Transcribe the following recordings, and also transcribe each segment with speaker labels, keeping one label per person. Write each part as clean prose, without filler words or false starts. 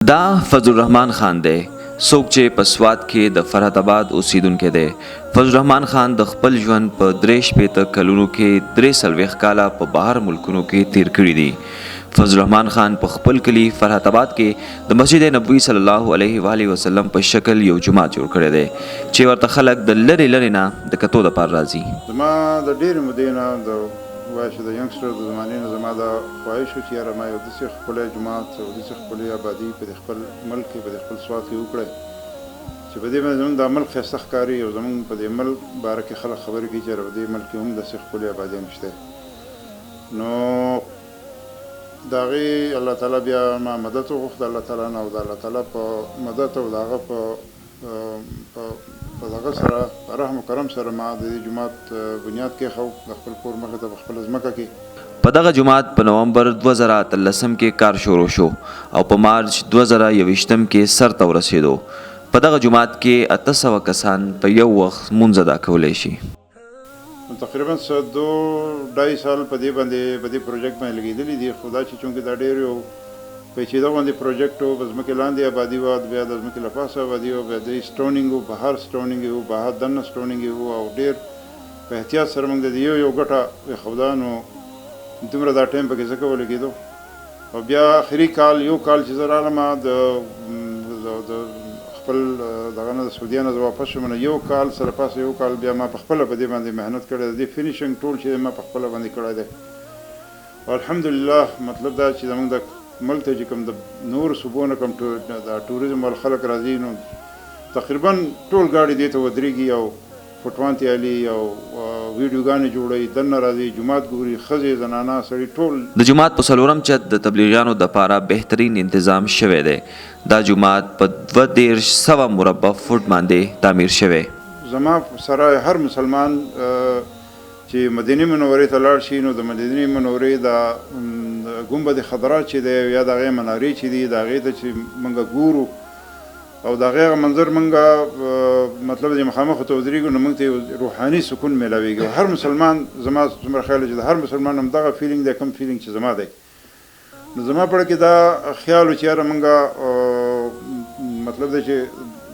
Speaker 1: دا فضل الرحمن خان دی څوک چې په سوات کې د فرحت آباد اوسیدونکی دی. فضل الرحمن خان د خپل ژوند په 43 کلونو کې 43 کاله په بهر ملکونو کې تیر کړي دي. فضل الرحمن خان په خپل کلی فرحت آباد کې د مسجد نبوي صلی الله علیه و آله وسلم په شکل یو جماعت جوړ کړی دی چې ورته خلک د لری نه د کتو لپاره راځي.
Speaker 2: زما د ډېرې مودې نه د وایي چې د ینګسټر د زمانې نه زما دا خواهش و چې یاره ما یو داسې ښکلی جومات او داسې ښکلې ابادي په د خپل ملک کې په د خپل سوات کې وکړی چې په دې باندې زموږ دا ملک ښایسته ښکاري او زموږ په دې ملک باره کې خلک خبرې کوي چې یاره په دې ملک کې هم داسې ښکلې ابادیان شته. نو د هغې الله تعالی بیا ما مدد وغوښت الله تعالی نه او د الله تعالی په مدد او د هغه په دغه سره رحم و کرم سره ما د دې جومات بنیاد کېښود د خپل کور مخې ته په خپله ځمکه کې.
Speaker 1: په دغه جومات په نومبر 2013 کې کار شروع شو او په مارچ 2021 کې سر ته ورسېدو. په دغه جومات کې 800 کسان په یو وخت مونځ ادا کولی شي.
Speaker 2: تقریبا 2.5 سال په دې باندې په دې پروژیکټ باندې لګېدلي دي. خو دا چې چونکې دا ډېر یو پیچیده باندې پروژیکټ و، په ځمکې لاندې ابادي وه، بیا د ځمکې له پاسه ابادي وه، بیا د سټونینګ و، بهر سټونینګ و، بهر دننه سټونینګ و او ډېر په احتیاط سره موږ د یو ګټه ایښوده. نو دومره دا ټایم پکې ځکه ولګېدو او بیا آخري کال یو کال چې زه رالم د خپل دغه نه د سعودیا نه زه واپس شوم، نو یو کال سره پاسه یو کال بیا ما په خپله په دې باندې محنت کړی دی. فینیشنګ ټول چې ما په خپله باندې کړی دی او الحمدلله. مطلب دا چې زموږ د ملک ته چې کوم د نور صوبو نه کوم د ټوریزم وال خلک راځي نو تقریبا ټول ګاډي دې ته ودرېږي او فوټوان تیالي او ویډیوګانې جوړوي، دننه راځي جومات ګوري، ښځې زنانه سړي ټول.
Speaker 1: د جومات په څلورم چت د تبلیغیانو دپاره بهترین انتظام شوی دی. دا جومات په 2.5 مربع فوټ باندې تعمیر شوی.
Speaker 2: زما سره هر مسلمان چې مدینه منورې ته لاړ شي نو د مدینه منورې د ګنبد خضرا چې دی یا د هغې منارې چې دي د هغې ته چې موږ ګورو او د هغې منظر موږ مطلب چې مخامخ ته ودرېږو نو موږ ته روحاني سکون میلاویږي. او هر مسلمان زما څومره خیال چې د هر مسلمان همدغه فیلینګ دی کوم فیلینګ چې زما دی. نو زما په اړه کې دا خیال و چې یاره موږ مطلب دی چې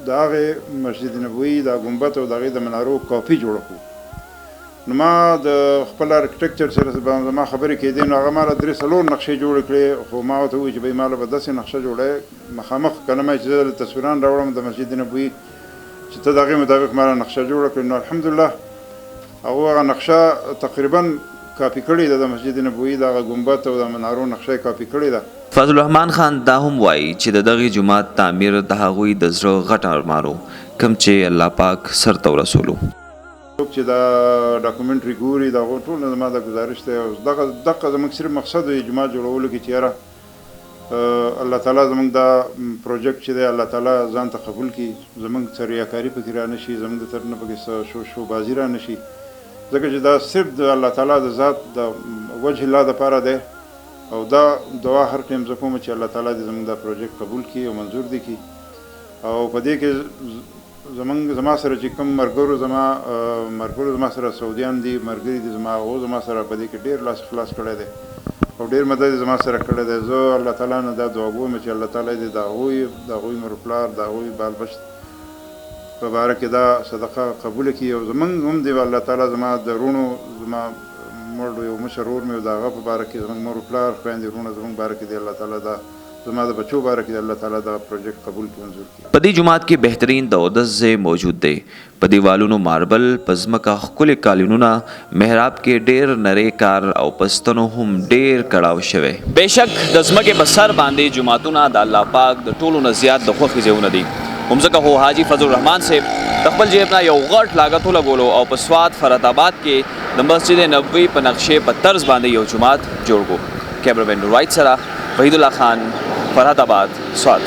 Speaker 2: د هغې مسجد نبوي د ګنبد او د هغې د منارو کاپي جوړه کړو. نو ما د خپل ارکټیکچر سره زما خبرې کېدې نو هغه ما له 3-4 نقشې جوړې کړې. خو ما ورته وویل چې بهی ما له به داسې نقشه جوړی مخامخ که نه ما چې زه تصویران راوړم د مسجد نبوي چې ته د هغې مطابق ما له نقشه جوړه کړې. نو الحمدلله هغه نقشه تقریبا کاپي کړې ده د مسجد نبوي د هغه ګنبد او د منارو نقشه یې کاپي کړې ده.
Speaker 1: فضل الرحمن خان دا هم وایي چې د دغې جومات تعمیر د هغوی د زړه غټ ارمان و کوم چې الله پاک سرته ورسولو.
Speaker 2: څوک چې دا ډاکومنټري ګوري د هغو ټول زما د گزارش دی او دغه زموږ صرف مقصد وي جومات جوړولو کې چې یاره الله تعالی زموږ دا پروجیکټ چې دی الله تعالی ځان ته قبول کړي، زموږ څه ریاکاري پکې را نه شي، زموږ د طرف نه پکې څه شوبازي را نه شي، ځکه چې دا صرف د الله تعالی د ذات د وجه الله دپاره دی. او دا دعا هر ټایم زه کوم چې الله تعالی دې زموږ دا پروجیکټ قبول کړي او منظور دې کړي. او په دې کې زما سره چې کوم ملګرو زما سره سعودیان دي ملګري دي زما هغو زما سره په دې کې ډېر لاس خلاص کړی دی او ډېر مدد یې زما سره کړی دی. زه الله تعالی نه دا دعا کوم چې الله تعالی دې د هغوی مور پلار د هغوی بال بچ په باره کې دا صدقه قبوله کړي او زموږ هم دی الله تعالی زما د وروڼو زما مړ یو مشر ورور مې د هغه په باره کې زموږ مور پلار خویندې وروڼه زموږ باره کې دی الله تعالی دا زما د بچو باره کې الله تعالی دا پروجیکټ قبول کړي منظور کړي.
Speaker 1: په دې جومات کې بهترین د اودس ځای موجود دی. په دیوالونو ماربل، په ځمکه ښکلي قالینونه، محراب کې ډېر نری کار او په ستنو هم ډېر کړاو شوی. بېشک د ځمکې په سر باندې جوماتونه د الله پاک د ټولو نه زیات د خوښې ځایونه دي. همځکه خو حاجي فضل الرحمن صاحب د خپل جیب نه یو غټ لاګت ولګولو او په سوات فرحت آباد کې د مسجد نبوي په نقشې په طرز باندې یو جومات جوړ کړو. کیمرامین رایټ سره وحید الله خان، فرحت آباد، سوات.